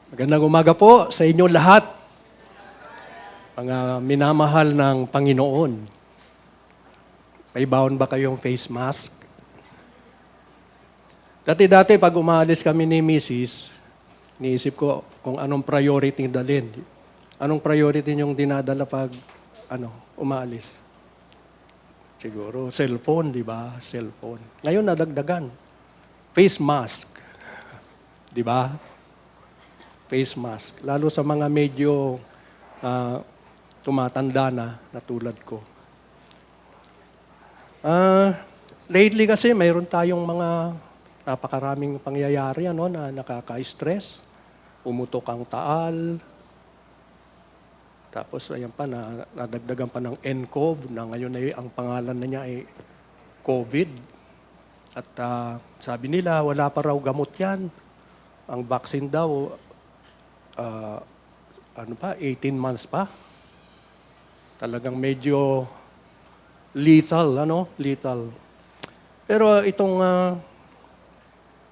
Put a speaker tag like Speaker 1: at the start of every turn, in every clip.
Speaker 1: Magandang umaga po sa inyo lahat, mga minamahal ng Panginoon. May baon ba kayong face mask? Dati-dati pag umalis kami ni Mrs., niisip ko kung anong priority dalhin. Anong priority niyong dinadala pag umaalis? Siguro cellphone, di ba? Cellphone. Ngayon nadagdagan. Face mask. Di ba? Face mask. Lalo sa mga medyo tumatanda na tulad ko. Lately kasi mayroon tayong mga napakaraming pangyayari na nakaka-stress. Pumutok ang taal. Tapos ayan pa, nadagdagan pa ng NCOV na ngayon ay ang pangalan na niya ay COVID. At sabi nila, wala pa raw gamot yan. Ang vaccine daw, 18 months pa. Talagang medyo lethal, lethal. Pero itong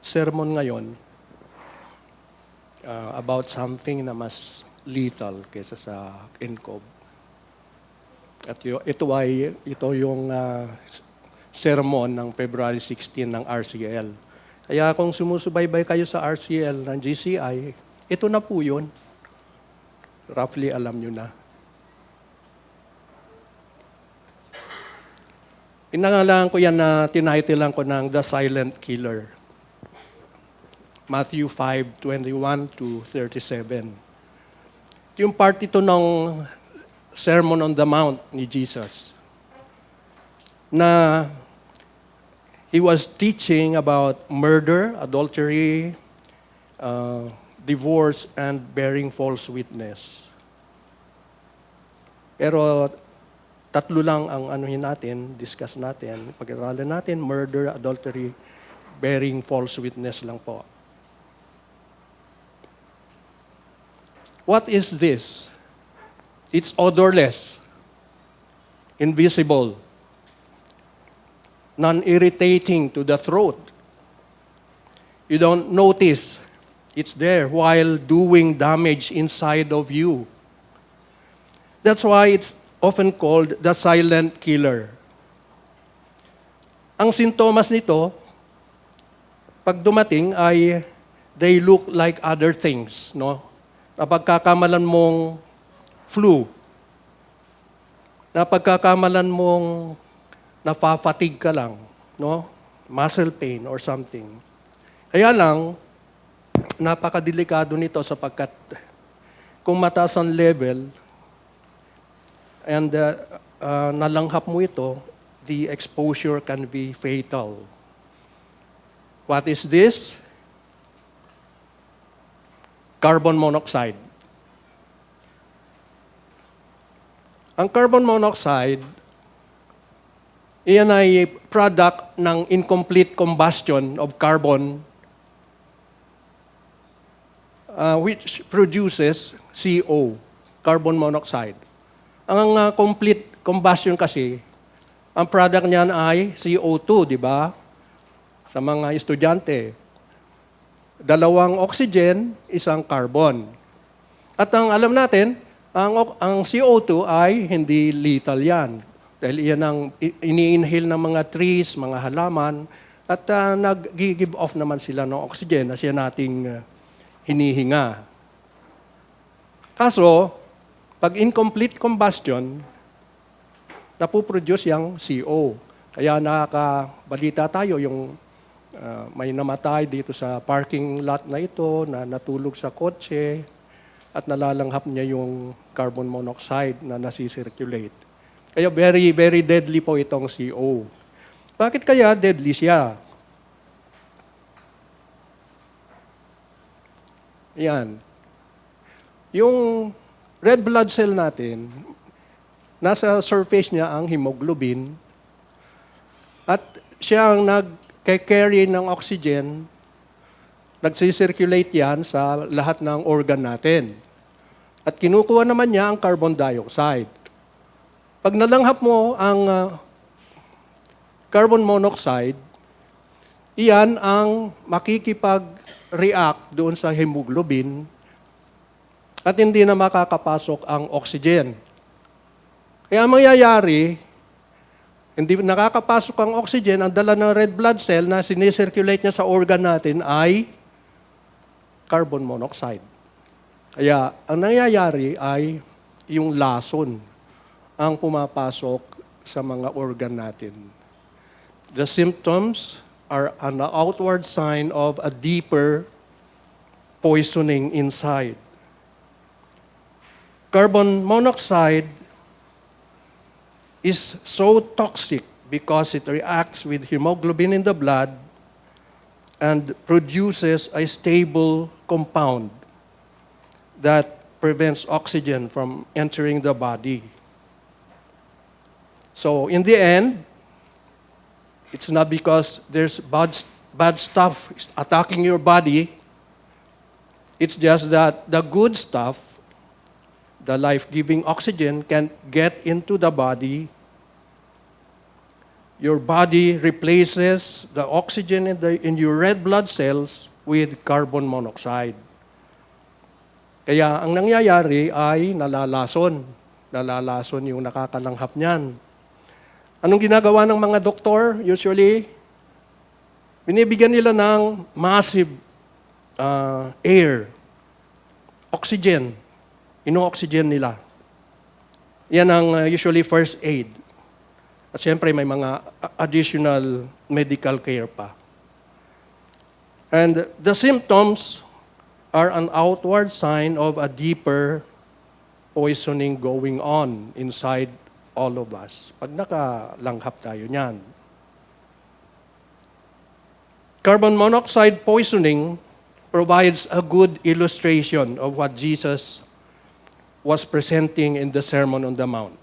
Speaker 1: sermon ngayon, about something na mas lethal kaysa sa NCOV. At ito yung sermon ng February 16 ng RCL. Kaya kung sumusubaybay kayo sa RCL ng GCI, ito na po yun. Roughly alam nyo na. Pinangalan ko yan na tinitilan ko ng The Silent Killer. Matthew 5:21 to 37. Yung part ito ng Sermon on the Mount ni Jesus. Na he was teaching about murder, adultery, divorce, and bearing false witness. Pero tatlo lang ang discuss natin, pag-aralan natin, murder, adultery, bearing false witness lang po. What is this? It's odorless, invisible, non-irritating to the throat. You don't notice it's there while doing damage inside of you. That's why it's often called the silent killer. Ang sintomas nito, pag dumating ay they look like other things, no? Napagkakamalan mong flu, napagkakamalan mong nafa-fatigue ka lang, no? Muscle pain or something. Kaya lang, napakadelikado nito sapagkat kung mataas ang level and nalanghap mo ito, the exposure can be fatal. What is this? Carbon monoxide. Ang carbon monoxide, iyan ay product ng incomplete combustion of carbon which produces CO, carbon monoxide. Ang complete combustion kasi, ang product niyan ay CO2, di ba? Sa mga estudyante. 2 oxygen, 1 carbon. At ang alam natin, ang CO2 ay hindi lethal yan. Dahil iyan ang ini-inhale ng mga trees, mga halaman, at nag-give off naman sila ng oxygen na siya nating hinihinga. Kaso, pag incomplete combustion, napuproduce yung CO. Kaya nakakabalita tayo yung may namatay dito sa parking lot na ito, na natulog sa kotse, at nalalanghap niya yung carbon monoxide na nasisirculate. Kaya very, very deadly po itong CO. Bakit kaya deadly siya? Yan. Yung red blood cell natin, nasa surface niya ang hemoglobin at siya ang nag-carry ng oxygen, nagsisirculate yan sa lahat ng organ natin. At kinukuha naman niya ang carbon dioxide. Pag nalanghap mo ang carbon monoxide, iyan ang makikipag-react doon sa hemoglobin at hindi na makakapasok ang oxygen. Kaya ang mangyayari, hindi nakakapasok ang oxygen, ang dala ng red blood cell na sinicirculate niya sa organ natin ay carbon monoxide. Kaya ang nangyayari ay yung lason ang pumapasok sa mga organ natin. The symptoms are an outward sign of a deeper poisoning inside. Carbon monoxide is so toxic because it reacts with hemoglobin in the blood and produces a stable compound that prevents oxygen from entering the body. So in the end, it's not because there's bad stuff attacking your body. It's just that the good stuff, the life-giving oxygen, can get into the body. Your body replaces the oxygen in your red blood cells with carbon monoxide. Kaya ang nangyayari ay nalalason. Nalalason yung nakakalanghap niyan. Anong ginagawa ng mga doktor? Usually, binibigyan nila ng massive air, oxygen. Ino-oxygen nila. Yan ang usually first aid. At siyempre, may mga additional medical care pa. And the symptoms are an outward sign of a deeper poisoning going on inside all of us. Pag nakalanghap tayo niyan. Carbon monoxide poisoning provides a good illustration of what Jesus was presenting in the Sermon on the Mount.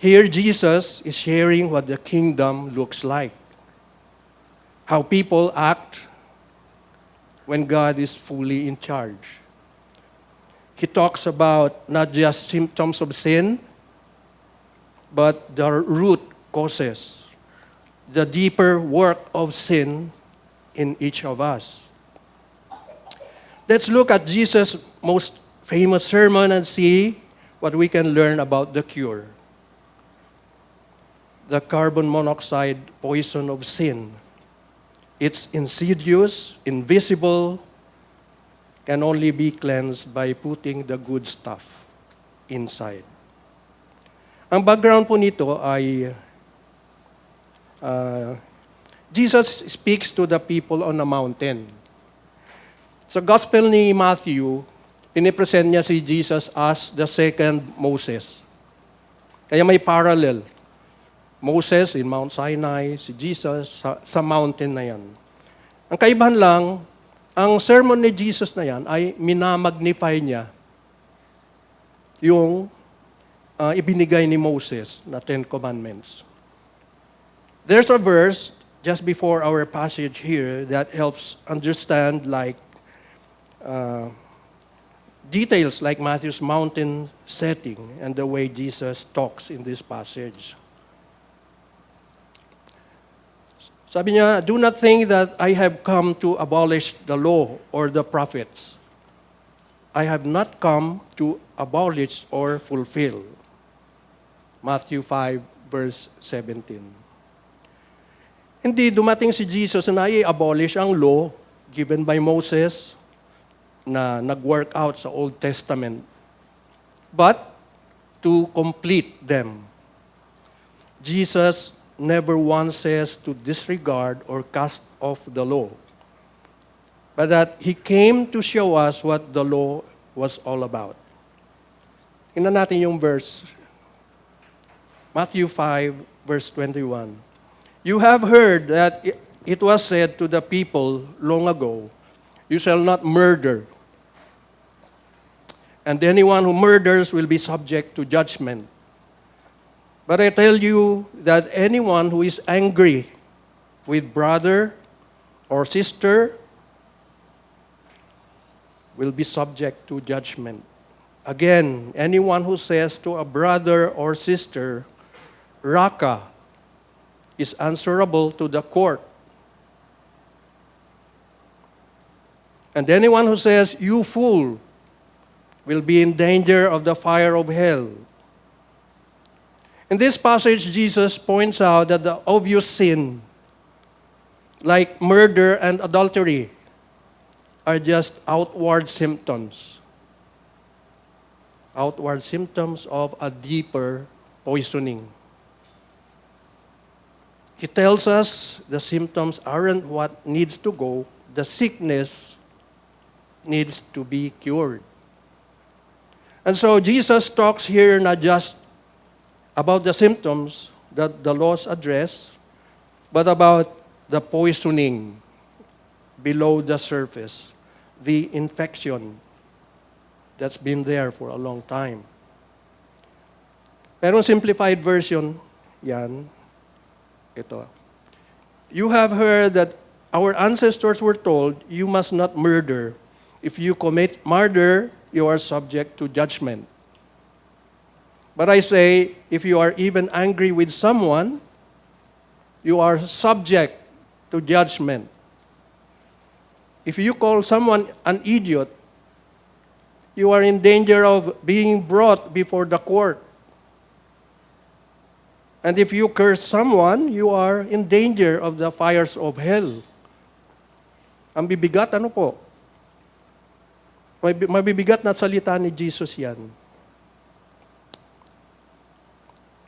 Speaker 1: Here, Jesus is sharing what the kingdom looks like. How people act when God is fully in charge. He talks about not just symptoms of sin, but the root causes, the deeper work of sin in each of us. Let's look at Jesus' most famous sermon and see what we can learn about the cure. The carbon monoxide poison of sin. It's insidious, invisible, can only be cleansed by putting the good stuff inside. Ang background po nito ay Jesus speaks to the people on a mountain. Sa Gospel ni Matthew, pinipresent niya si Jesus as the second Moses. Kaya may parallel. Moses in Mount Sinai, si Jesus sa mountain na yan. Ang kaibahan lang, ang sermon ni Jesus na yan ay minamagnify niya yung ibinigay ni Moses na 10 Commandments. There's a verse just before our passage here that helps understand details like Matthew's mountain setting and the way Jesus talks in this passage. Sabi niya, do not think that I have come to abolish the law or the prophets. I have not come to abolish or fulfill. Matthew 5, verse 17. Hindi dumating si Jesus na i-abolish ang law given by Moses na nag-work out sa Old Testament, but to complete them. Jesus never once says to disregard or cast off the law, but that He came to show us what the law was all about. Tingnan natin yung verse. Matthew 5, verse 21. You have heard that it was said to the people long ago, you shall not murder, and anyone who murders will be subject to judgment. But I tell you that anyone who is angry with brother or sister will be subject to judgment. Again, anyone who says to a brother or sister, Raka, is answerable to the court. And anyone who says, you fool, will be in danger of the fire of hell. In this passage, Jesus points out that the obvious sin, like murder and adultery, are just outward symptoms. Outward symptoms of a deeper poisoning. He tells us the symptoms aren't what needs to go, the sickness needs to be cured. And so Jesus talks here not just about the symptoms that the laws address, but about the poisoning below the surface, the infection that's been there for a long time. Pero simplified version, yan, ito. You have heard that our ancestors were told, you must not murder. If you commit murder, you are subject to judgment. But I say, if you are even angry with someone, you are subject to judgment. If you call someone an idiot, you are in danger of being brought before the court. And if you curse someone, you are in danger of the fires of hell. Ang bibigat, ano po? Mabibigat na salita ni Jesus yan.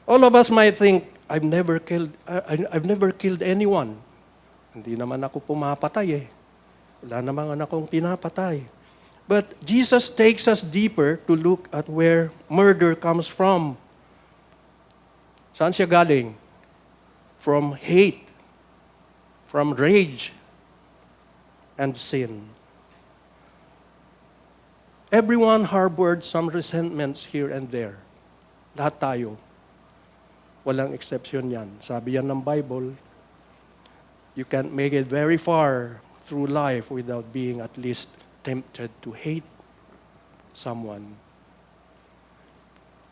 Speaker 1: All of us might think, I've never killed anyone. Hindi naman ako pumapatay eh. Wala namang akong pinapatay. But Jesus takes us deeper to look at where murder comes from. Saan siya galing? From hate, from rage, and sin. Everyone harbored some resentments here and there. Lahat tayo. Walang exception yan. Sabi yan ng Bible, you can't make it very far through life without being at least tempted to hate someone.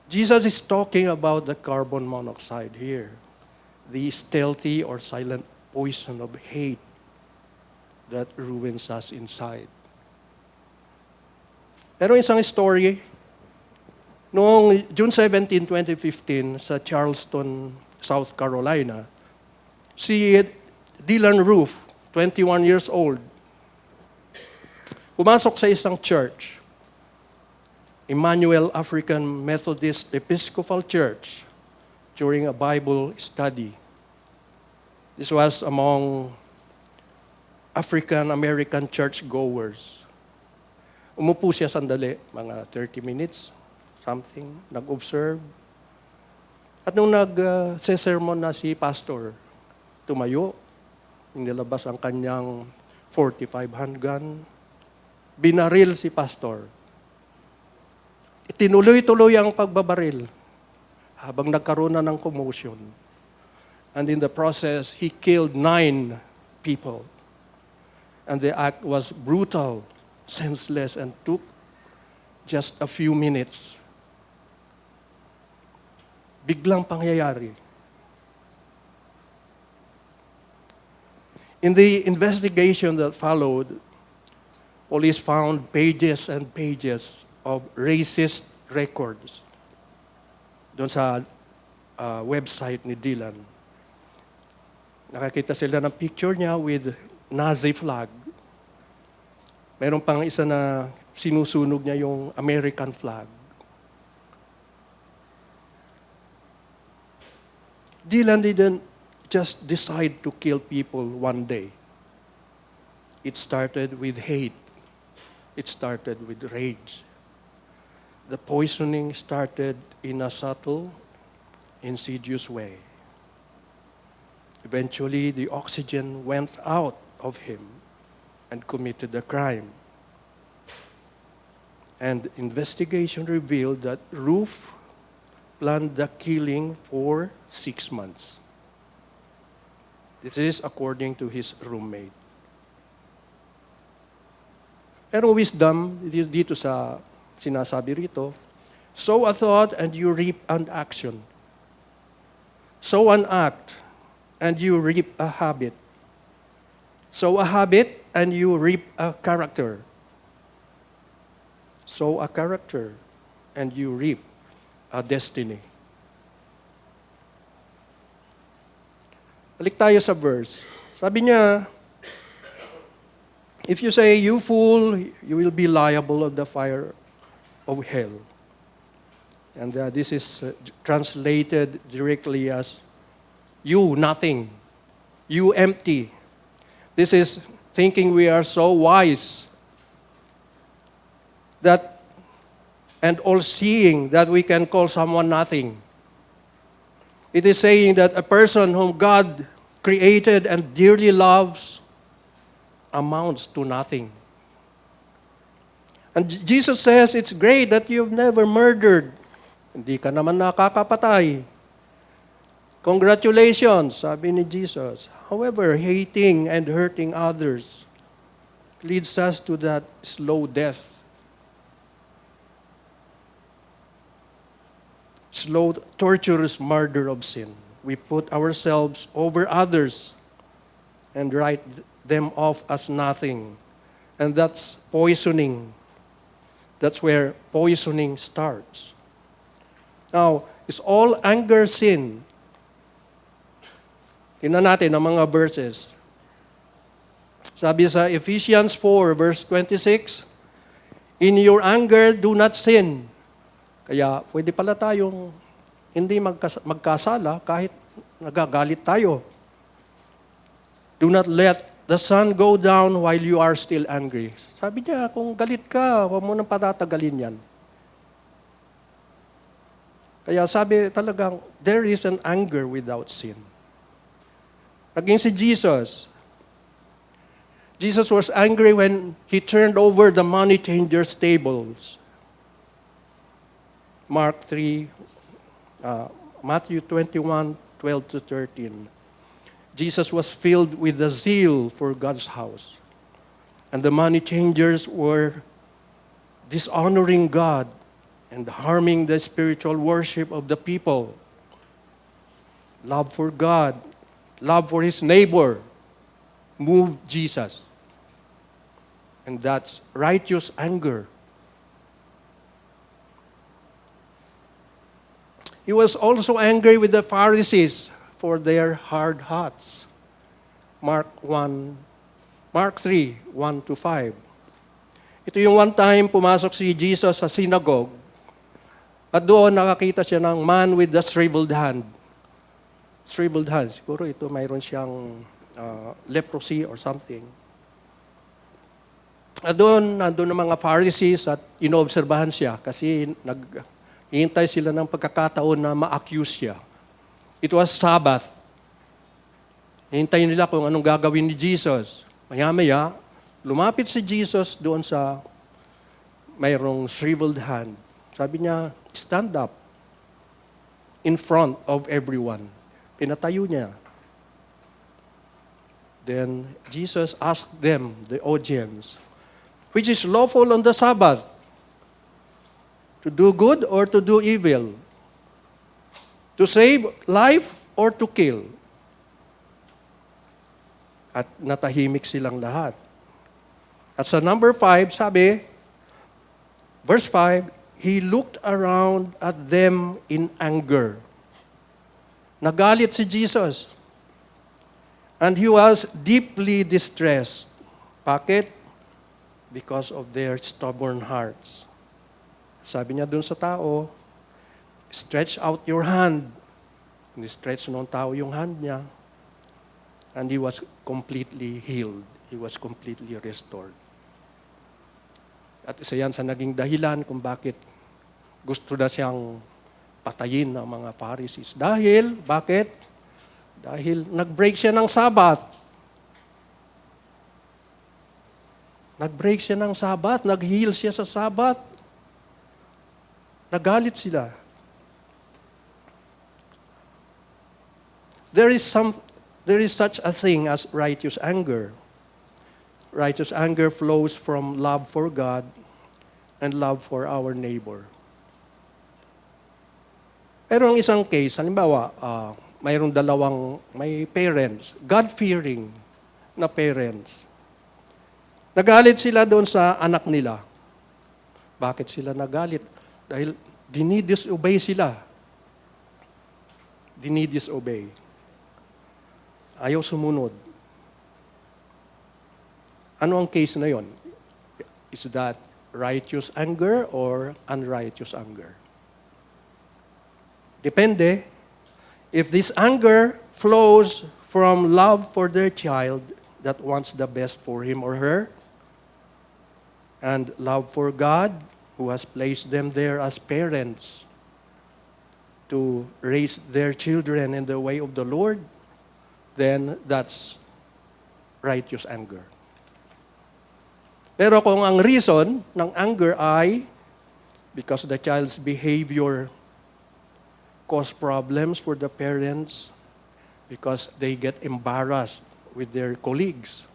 Speaker 1: Jesus is talking about the carbon monoxide here, the stealthy or silent poison of hate that ruins us inside. Pero isang story, noong June 17, 2015, sa Charleston, South Carolina, si Dylan Roof, 21 years old, pumasok sa isang church, Emmanuel African Methodist Episcopal Church, during a Bible study. This was among African-American church-goers. Umupo siya sandali, mga 30 minutes, something, nag-observe. At nung nag-sermon na si pastor, tumayo, nilabas ang kanyang .45 handgun, binaril si pastor. Itinuloy-tuloy ang pagbabaril habang nagkaroon na ng commotion. And in the process, he killed 9 people. And the act was brutal, senseless, and took just a few minutes. Biglang pangyayari. In the investigation that followed, police found pages and pages of racist records doon sa website ni Dylan. Nakakita sila ng picture niya with Nazi flag. Meron pang isa na sinusunog niya yung American flag. Dylan didn't just decide to kill people one day. It started with hate. It started with rage. The poisoning started in a subtle, insidious way. Eventually, the oxygen went out of him and committed the crime. And investigation revealed that Roof planned the killing for 6 months. This is according to his roommate. Pero wisdom, dito sa sinasabi rito, sow a thought and you reap an action. Sow an act and you reap a habit. Sow a habit and you reap a character. sow a character, and you reap a destiny. Balik tayo sa verse. Sabi niya, if you say, you fool, you will be liable of the fire of hell. And this is translated directly as, you nothing, you empty. This is thinking we are so wise that, and all-seeing, that we can call someone nothing. It is saying that a person whom God created and dearly loves amounts to nothing. And Jesus says, it's great that you've never murdered. Hindi ka naman nakakapatay. Congratulations, sabi ni Jesus. However, hating and hurting others leads us to that slow death. Slow, torturous murder of sin. We put ourselves over others and write them off as nothing. And that's poisoning. That's where poisoning starts. Now, is all anger sin? Tingnan natin ang mga verses. Sabi sa Ephesians 4, verse 26, in your anger, do not sin. Kaya pwede pala tayong hindi magkasala kahit nagagalit tayo. Do not let the sun go down while you are still angry. Sabi niya, kung galit ka, huwag mo nang patatagalin yan. Kaya sabi talagang, there is an anger without sin. Naging si Jesus. Jesus was angry when he turned over the money changers' tables. Matthew 21, 12 to 13. Jesus was filled with the zeal for God's house. And the money changers were dishonoring God and harming the spiritual worship of the people. Love for God, love for his neighbor, moved Jesus. And that's righteous anger. He was also angry with the Pharisees for their hard hearts. Mark 3, 1 to 5. Ito yung one time pumasok si Jesus sa synagogue at doon nakakita siya ng man with the shriveled hand. Shriveled hand. Siguro ito mayroon siyang leprosy or something. At doon, nandun ang mga Pharisees at inoobserbahan siya kasi hihintay sila ng pagkakataon na ma-accuse siya. It was Sabbath. Hintayin nila kung anong gagawin ni Jesus. Maya-maya, lumapit si Jesus doon sa mayroong shriveled hand. Sabi niya, stand up in front of everyone. Pinatayo niya. Then Jesus asked them, the audience, which is lawful on the Sabbath? To do good or to do evil? To save life or to kill? At natahimik silang lahat. At sa number 5, sabi, verse 5, he looked around at them in anger. Nagalit si Jesus. And he was deeply distressed. Bakit? Because of their stubborn hearts. Sabi niya dun sa tao, stretch out your hand. Ni-stretch nung tao yung hand niya. And he was completely healed. He was completely restored. At isa yan sa naging dahilan kung bakit gusto na siyang patayin ng mga Pharisees. Dahil, bakit? Dahil nag-break siya ng Sabbath. Nag-break siya ng Sabbath, nag-heal siya sa Sabbath. Nagalit sila. There is such a thing as righteous anger. Righteous anger flows from love for God and love for our neighbor. Pero ang isang case, halimbawa, may parents, God-fearing na parents. Nagalit sila doon sa anak nila. Bakit sila nagalit? Dahil dinidisobey sila. Dinidisobey. Ayaw sumunod. Ano ang case na yon? Is that righteous anger or unrighteous anger? Depende. If this anger flows from love for their child that wants the best for him or her, and love for God who has placed them there as parents to raise their children in the way of the Lord, then that's righteous anger. Pero kung ang reason ng anger ay because the child's behavior cause problems for the parents, because they get embarrassed with their colleagues,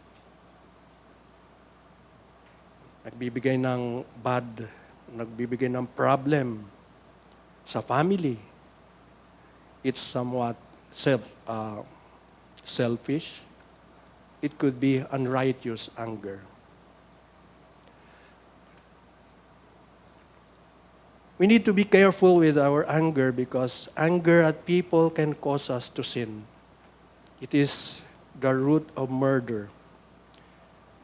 Speaker 1: nagbibigay ng problem sa family, it's somewhat selfish. It could be unrighteous anger. We need to be careful with our anger because anger at people can cause us to sin. It is the root of murder.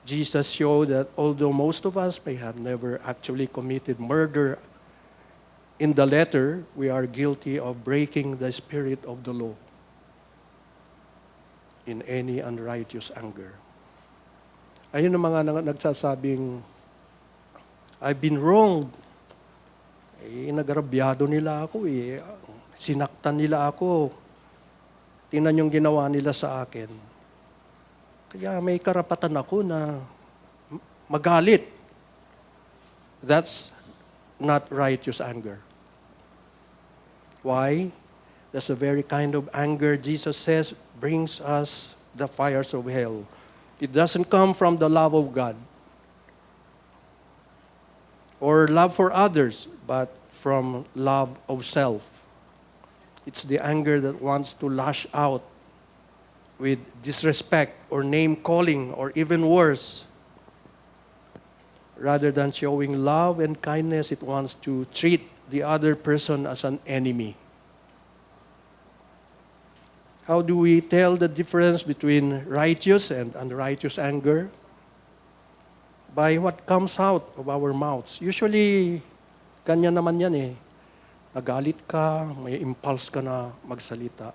Speaker 1: Jesus showed that although most of us may have never actually committed murder, in the letter, we are guilty of breaking the spirit of the law in any unrighteous anger. Ayun ang mga nagsasabing, I've been wronged. Nagarabyado nila ako sinaktan nila ako. Tingnan yung ginawa nila sa akin. Kaya may karapatan ako na magalit. That's not righteous anger. Why? That's the very kind of anger Jesus says brings us the fires of hell. It doesn't come from the love of God or love for others, but from love of self. It's the anger that wants to lash out with disrespect or name-calling or even worse. Rather than showing love and kindness, it wants to treat the other person as an enemy. How do we tell the difference between righteous and unrighteous anger? By what comes out of our mouths. Usually, ganyan naman yan Nagalit ka, may impulse ka na magsalita.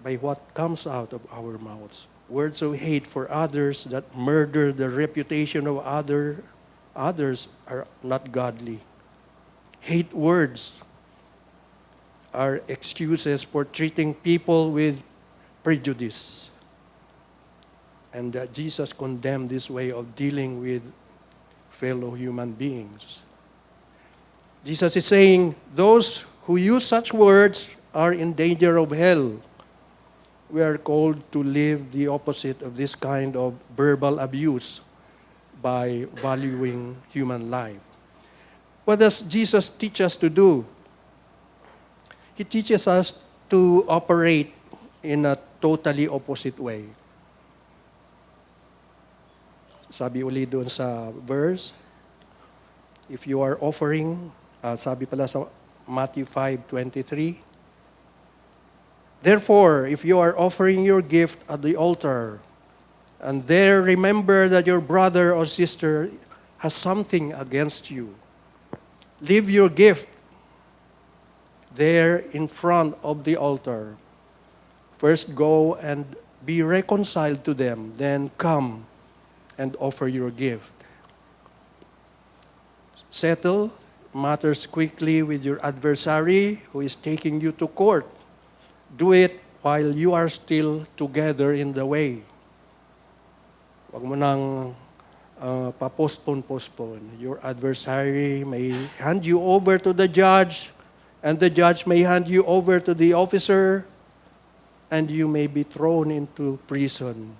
Speaker 1: By what comes out of our mouths. Words of hate for others that murder the reputation of others are not godly. Hate words are excuses for treating people with prejudice. And Jesus condemned this way of dealing with fellow human beings. Jesus is saying, those who use such words are in danger of hell. We are called to live the opposite of this kind of verbal abuse by valuing human life. What does Jesus teach us to do? He teaches us to operate in a totally opposite way. Sabi uli doon sa verse, if you are offering, sabi pala sa Matthew 5:23, therefore, if you are offering your gift at the altar, and there remember that your brother or sister has something against you, leave your gift there in front of the altar. First go and be reconciled to them, then come and offer your gift. Settle matters quickly with your adversary who is taking you to court. Do it while you are still together in the way. Huwag mo nang postpone. Your adversary may hand you over to the judge, and the judge may hand you over to the officer, and you may be thrown into prison.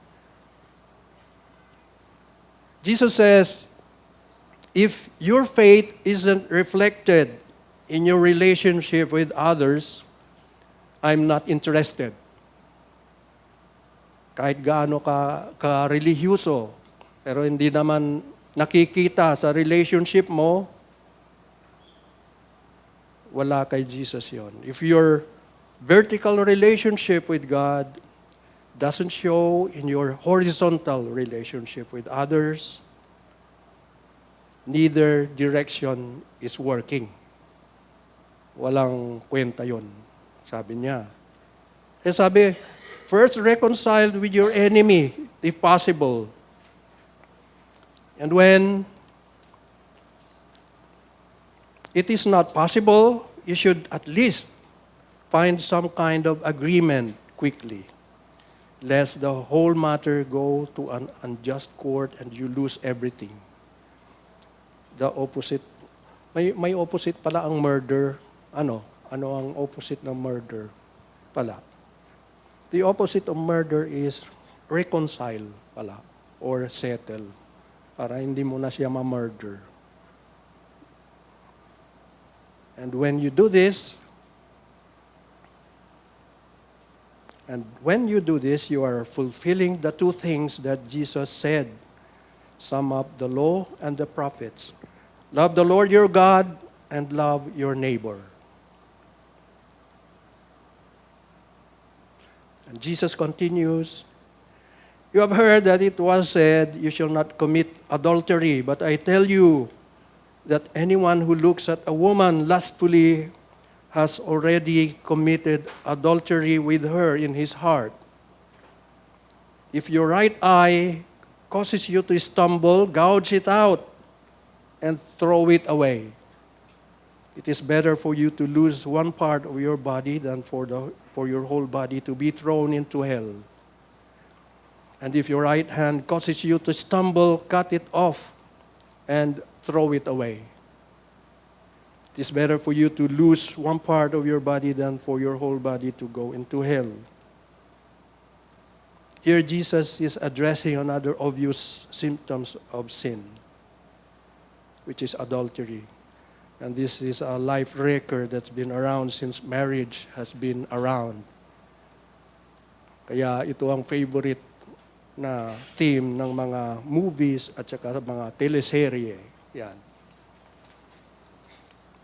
Speaker 1: Jesus says, if your faith isn't reflected in your relationship with others, I'm not interested. Kahit gaano ka religyoso, pero hindi naman nakikita sa relationship mo, wala kay Jesus yon. If your vertical relationship with God doesn't show in your horizontal relationship with others, neither direction is working. Walang kwenta yon, sabi niya. Sabi, first reconcile with your enemy, if possible. And when it is not possible, you should at least find some kind of agreement quickly, lest the whole matter go to an unjust court and you lose everything. The opposite, may opposite pala ang murder. Ano ang opposite ng murder pala? The opposite of murder is reconcile pala, or settle, para hindi mo na siya ma-murder. And when you do this, you are fulfilling the two things that Jesus said, sum up the law and the prophets. Love the Lord your God and love your neighbor. And Jesus continues, you have heard that it was said, you shall not commit adultery, but I tell you that anyone who looks at a woman lustfully has already committed adultery with her in his heart. If your right eye causes you to stumble, gouge it out and throw it away. It is better for you to lose one part of your body than for your whole body to be thrown into hell. And if your right hand causes you to stumble, cut it off and throw it away. It is better for you to lose one part of your body than for your whole body to go into hell. Here Jesus is addressing another obvious symptoms of sin, which is adultery. And this is a life record that's been around since marriage has been around. Kaya ito ang favorite na theme ng mga movies at saka mga teleserye. Yan.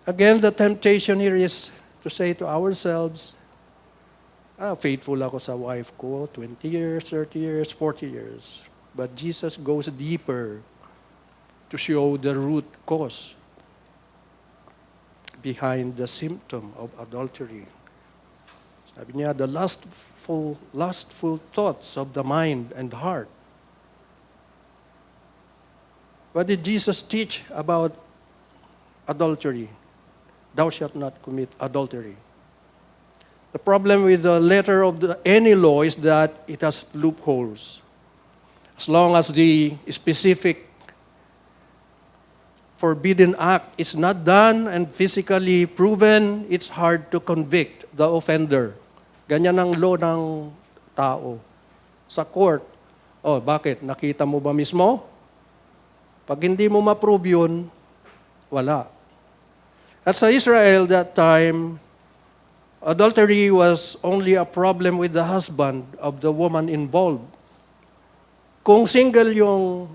Speaker 1: Again, the temptation here is to say to ourselves, faithful ako sa wife ko, 20 years, 30 years, 40 years. But Jesus goes deeper to show the root cause behind the symptom of adultery. Sabi niya, the lustful thoughts of the mind and heart. What did Jesus teach about adultery? Thou shalt not commit adultery. The problem with the letter of any law is that it has loopholes. As long as the specific forbidden act is not done and physically proven, it's hard to convict the offender. Ganyan ang law ng tao. Sa court, bakit? Nakita mo ba mismo? Pag hindi mo ma-prove yun, wala. At sa Israel that time, adultery was only a problem with the husband of the woman involved. Kung single yung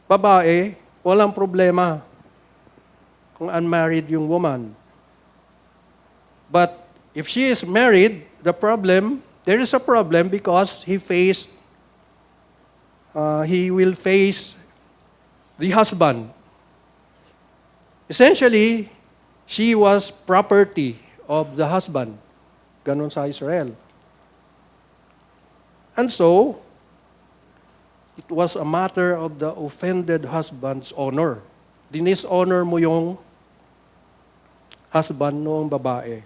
Speaker 1: babae, walang problema. Kung unmarried yung woman. But if she is married, there is a problem because he will face the husband. Essentially, she was property of the husband. Ganon sa Israel. And so, it was a matter of the offended husband's honor. Dishonor mo yung husband noong babae.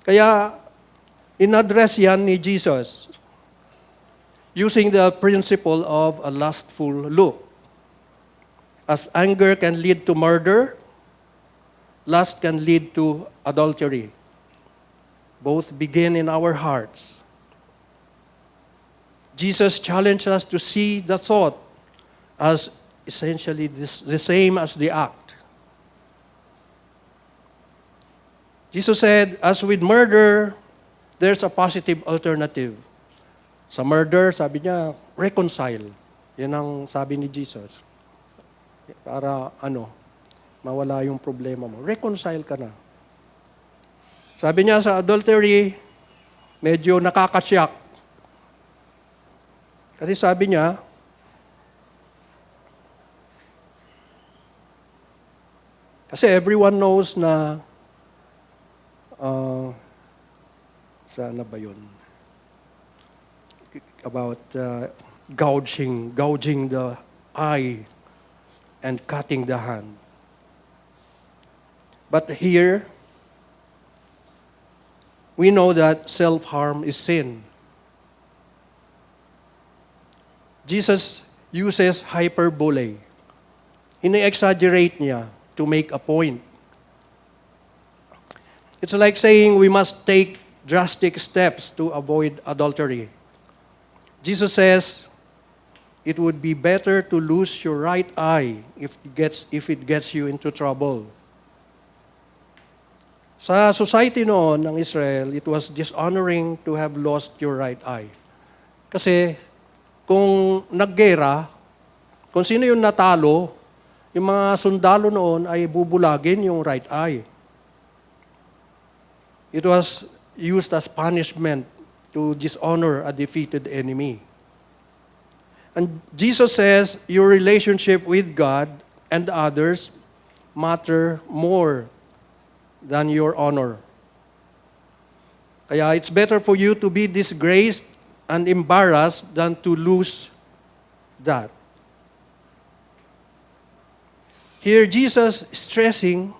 Speaker 1: Kaya, in-address yan ni Jesus using the principle of a lustful look. As anger can lead to murder, lust can lead to adultery. Both begin in our hearts. Jesus challenged us to see the thought as essentially the same as the act. Jesus said, as with murder, there's a positive alternative. Sa murder, sabi niya, reconcile. Yan ang sabi ni Jesus. Para mawala yung problema mo. Reconcile ka na. Sabi niya sa adultery, medyo nakakasyak. Kasi sabi niya, kasi everyone knows na, saan na ba yun? About gouging the eye and cutting the hand. But here, we know that self-harm is sin. Jesus uses hyperbole. Ine-exaggerate niya to make a point. It's like saying we must take drastic steps to avoid adultery. Jesus says, it would be better to lose your right eye if it gets you into trouble. Sa society noon ng Israel, it was dishonoring to have lost your right eye. Kasi kung naggera, kung sino yung natalo, yung mga sundalo noon ay bubulagin yung right eye. It was used as punishment to dishonor a defeated enemy. And Jesus says your relationship with God and others matter more than your honor. Kaya it's better for you to be disgraced and embarrassed than to lose that. Here Jesus stressing,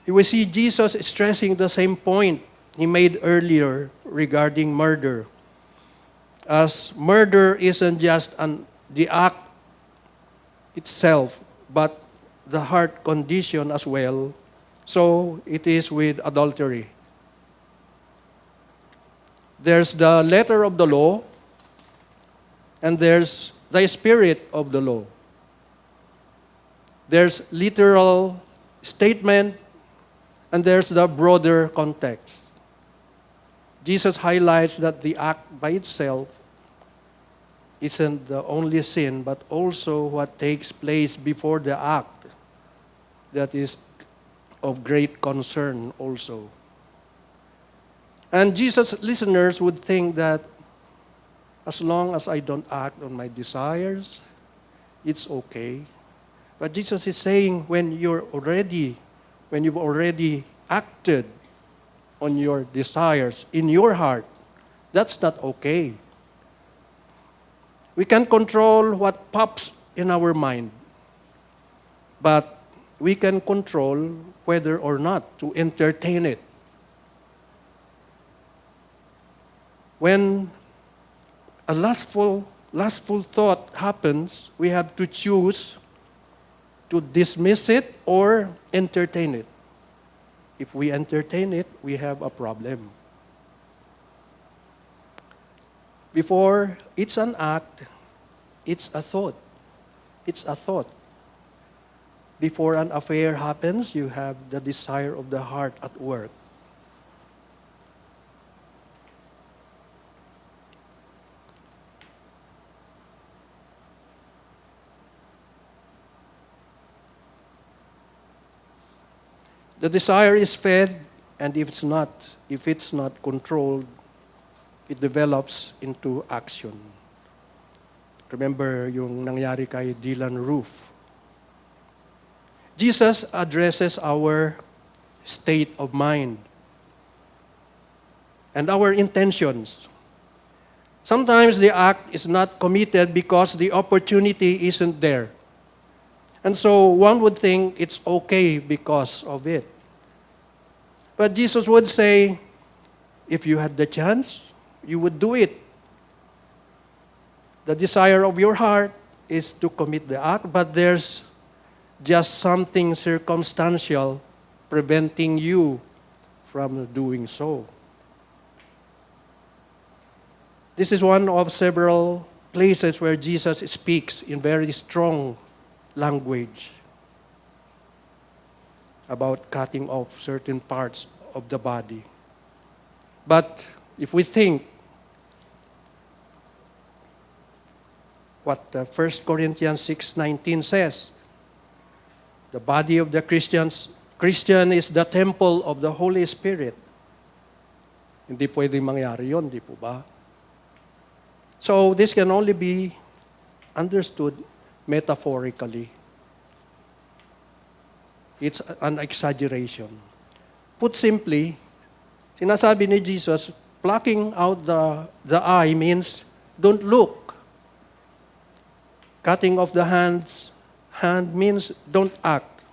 Speaker 1: we see Jesus stressing the same point he made earlier regarding murder. As murder isn't just the act itself, but the heart condition as well. So it is with adultery. There's the letter of the law, and there's the spirit of the law. There's literal statement, and there's the broader context. Jesus highlights that the act by itself isn't the only sin, but also what takes place before the act that is of great concern also. And Jesus' listeners would think that as long as I don't act on my desires, it's okay. But Jesus is saying when you've already acted on your desires in your heart, that's not okay. We can control what pops in our mind, but we can control whether or not to entertain it. When a lustful thought happens, we have to choose to dismiss it or entertain it. If we entertain it, we have a problem. Before it's an act, it's a thought. It's a thought. Before an affair happens, you have the desire of the heart at work. The desire is fed, and if it's not controlled, it develops into action. Remember yung nangyari kay Dylan Roof. Jesus addresses our state of mind and our intentions. Sometimes the act is not committed because the opportunity isn't there. And so one would think it's okay because of it. But Jesus would say, if you had the chance, you would do it. The desire of your heart is to commit the act, but there's just something circumstantial preventing you from doing so. This is one of several places where Jesus speaks in very strong language about cutting off certain parts of the body. But if we think what 1 Corinthians 6:19 says. The body of the Christian is the temple of the Holy Spirit. Hindi pwedeng mangyari yon, di po ba? So this can only be understood metaphorically. It's an exaggeration. Put simply, sinasabi ni Jesus, plucking out the eye means don't look. Cutting off the hand means don't act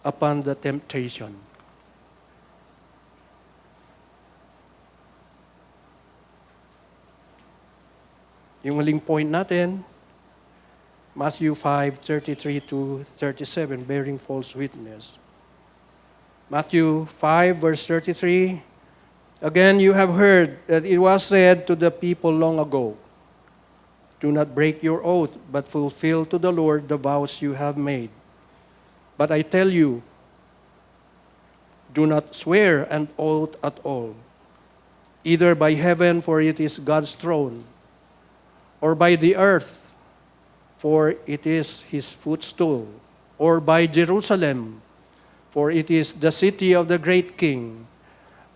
Speaker 1: upon the temptation. Yung huling point natin, Matthew 5:33 to 37, bearing false witness. Matthew 5, verse 33, again, you have heard that it was said to the people long ago, do not break your oath, but fulfill to the Lord the vows you have made. But I tell you, do not swear an oath at all, either by heaven, for it is God's throne, or by the earth, for it is his footstool, or by Jerusalem, for it is the city of the great king.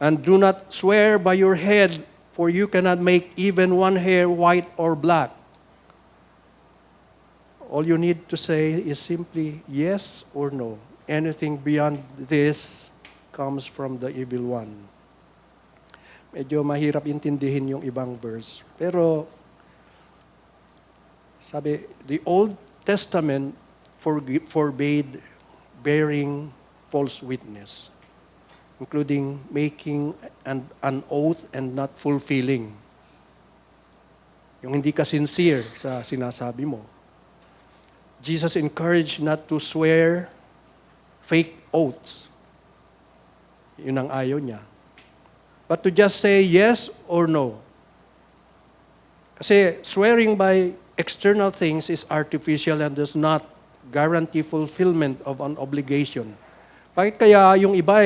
Speaker 1: And do not swear by your head, for you cannot make even one hair white or black. All you need to say is simply yes or no. Anything beyond this comes from the evil one. Medyo mahirap intindihin yung ibang verse. Pero, sabi, the Old Testament forbade bearing false witness, including making an oath and not fulfilling. Yung hindi ka sincere sa sinasabi mo. Jesus encouraged not to swear fake oaths. Yun ang ayaw niya. But to just say yes or no. Kasi swearing by external things is artificial and does not guarantee fulfillment of an obligation. Bakit kaya yung iba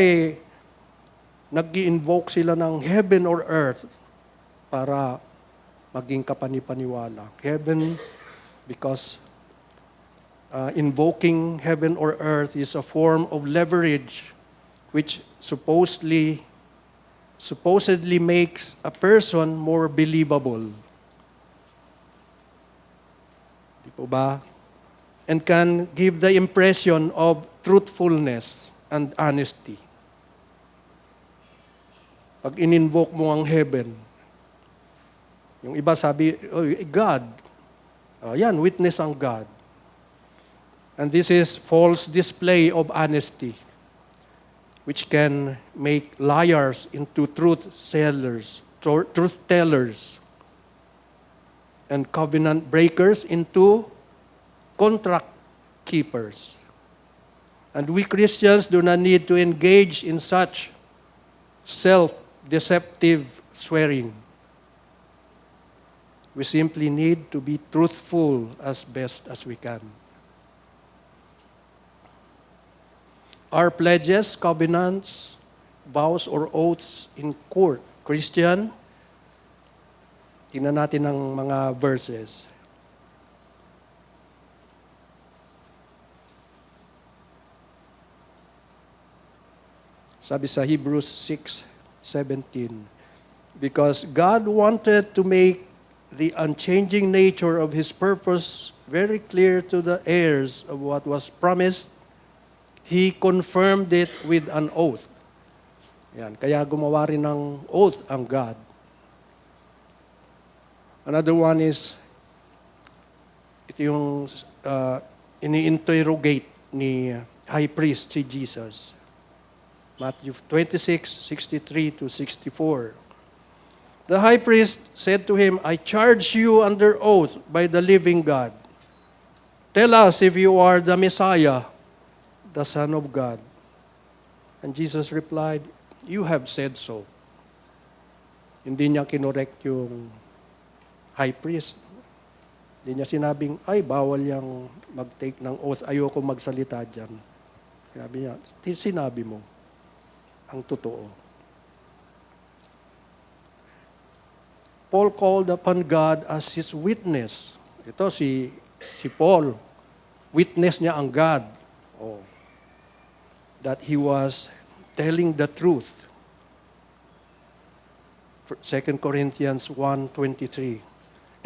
Speaker 1: nag-i-invoke sila ng heaven or earth para maging kapanipaniwala? Heaven, because invoking heaven or earth is a form of leverage which supposedly makes a person more believable. Di po ba? And can give the impression of truthfulness and honesty. Pag in-invoke mo ang heaven, yung iba sabi, oh, God, yan, witness ang God. And this is false display of honesty, which can make liars into truth tellers, and covenant breakers into contract keepers. And we Christians do not need to engage in such self-deceptive swearing. We simply need to be truthful as best as we can. Our pledges, covenants, vows, or oaths in court, Christian, tingnan natin ang mga verses. Sabi sa Hebrews 6:17, because God wanted to make the unchanging nature of His purpose very clear to the heirs of what was promised, He confirmed it with an oath. Yan, kaya gumawa rin ng oath ang God. Another one is, ito yung ini-interrogate ni High Priest si Jesus. Matthew 26:63 to 64. The high priest said to him, I charge you under oath by the living God. Tell us if you are the Messiah, the Son of God. And Jesus replied, you have said so. Hindi niya kinorek yung high priest. Hindi niya sinabing, ay, bawal yang mag-take ng oath. Ayoko magsalita dyan. Sinabi niya, sinabi mo ang totoo. Paul called upon God as his witness Ito si Paul, witness niya ang God. Oh, that he was telling the truth. 2 Corinthians 1:23,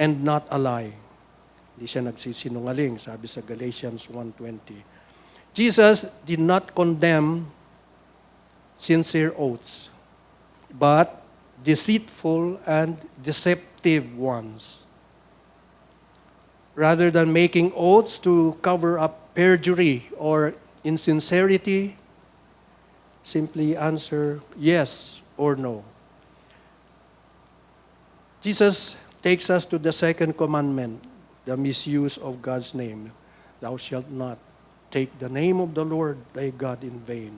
Speaker 1: and not a lie. Hindi siya nagsisinungaling, sabi sa Galatians 1:20. Jesus did not condemn sincere oaths, but deceitful and deceptive ones. Rather than making oaths to cover up perjury or insincerity, simply answer yes or no. Jesus takes us to the second commandment, the misuse of God's name. Thou shalt not take the name of the Lord thy God in vain.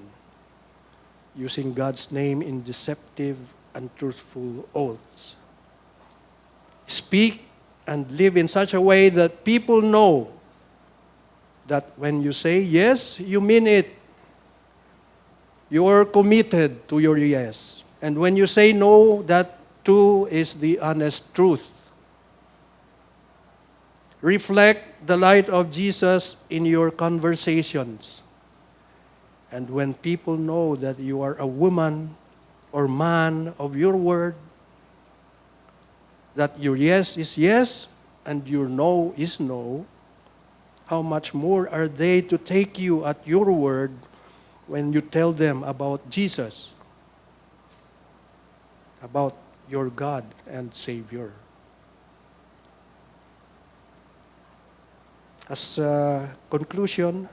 Speaker 1: Using God's name in deceptive and truthful oaths. Speak and live in such a way that people know that when you say yes, you mean it. You are committed to your yes. And when you say no, that too is the honest truth. Reflect the light of Jesus in your conversations. And when people know that you are a woman or man of your word, that your yes is yes and your no is no, how much more are they to take you at your word when you tell them about Jesus, about your God and Savior. As a conclusion,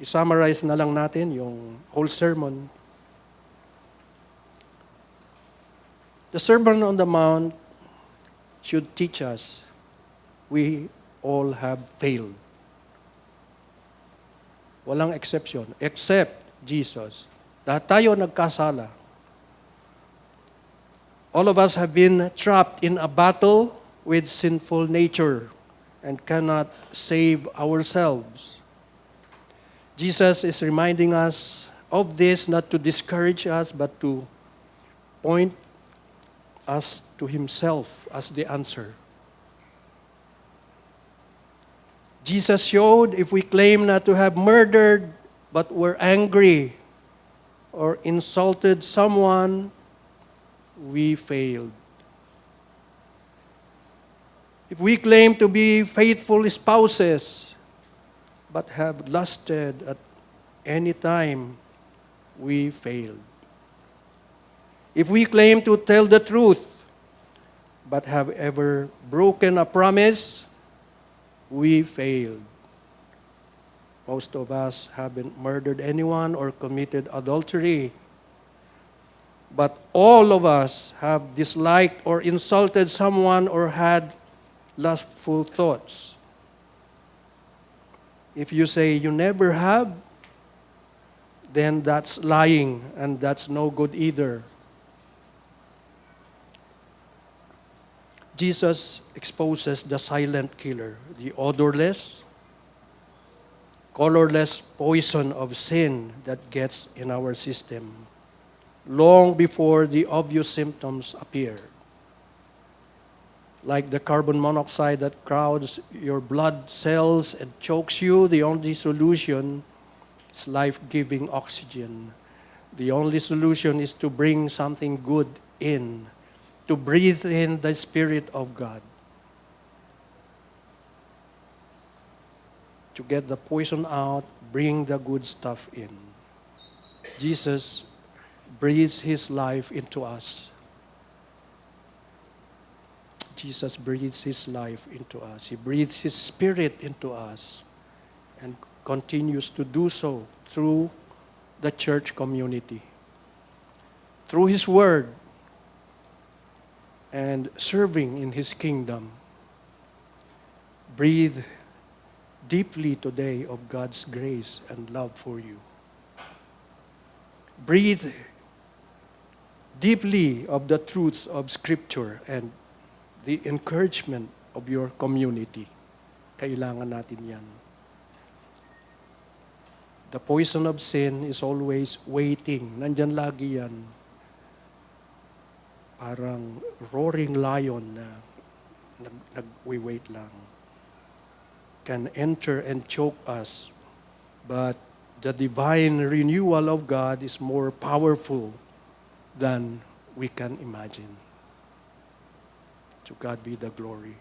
Speaker 1: i-summarize na lang natin yung whole sermon. The Sermon on the Mount should teach us we all have failed. Walang exception, except Jesus. Lahat tayo nagkasala. All of us have been trapped in a battle with sinful nature and cannot save ourselves. Jesus is reminding us of this, not to discourage us, but to point us to Himself as the answer. Jesus showed if we claim not to have murdered, but were angry or insulted someone, we failed. If we claim to be faithful spouses, but have lusted at any time, we failed. If we claim to tell the truth, but have ever broken a promise, we failed. Most of us haven't murdered anyone or committed adultery. But all of us have disliked or insulted someone or had lustful thoughts. If you say you never have, then that's lying, and that's no good either. Jesus exposes the silent killer, the odorless, colorless poison of sin that gets in our system long before the obvious symptoms appear. Like the carbon monoxide that crowds your blood cells and chokes you, the only solution is life-giving oxygen. The only solution is to bring something good in, to breathe in the Spirit of God. To get the poison out, bring the good stuff in. Jesus breathes His life into us. Jesus breathes His life into us. He breathes His Spirit into us and continues to do so through the church community, through His Word, and serving in His kingdom. Breathe deeply today of God's grace and love for you. Breathe deeply of the truths of Scripture and the encouragement of your community. Kailangan natin yan. The poison of sin is always waiting. Nandyan lagi yan. Parang roaring lion na nag-wait lang. can enter and choke us. But the divine renewal of God is more powerful than we can imagine. To God be the glory.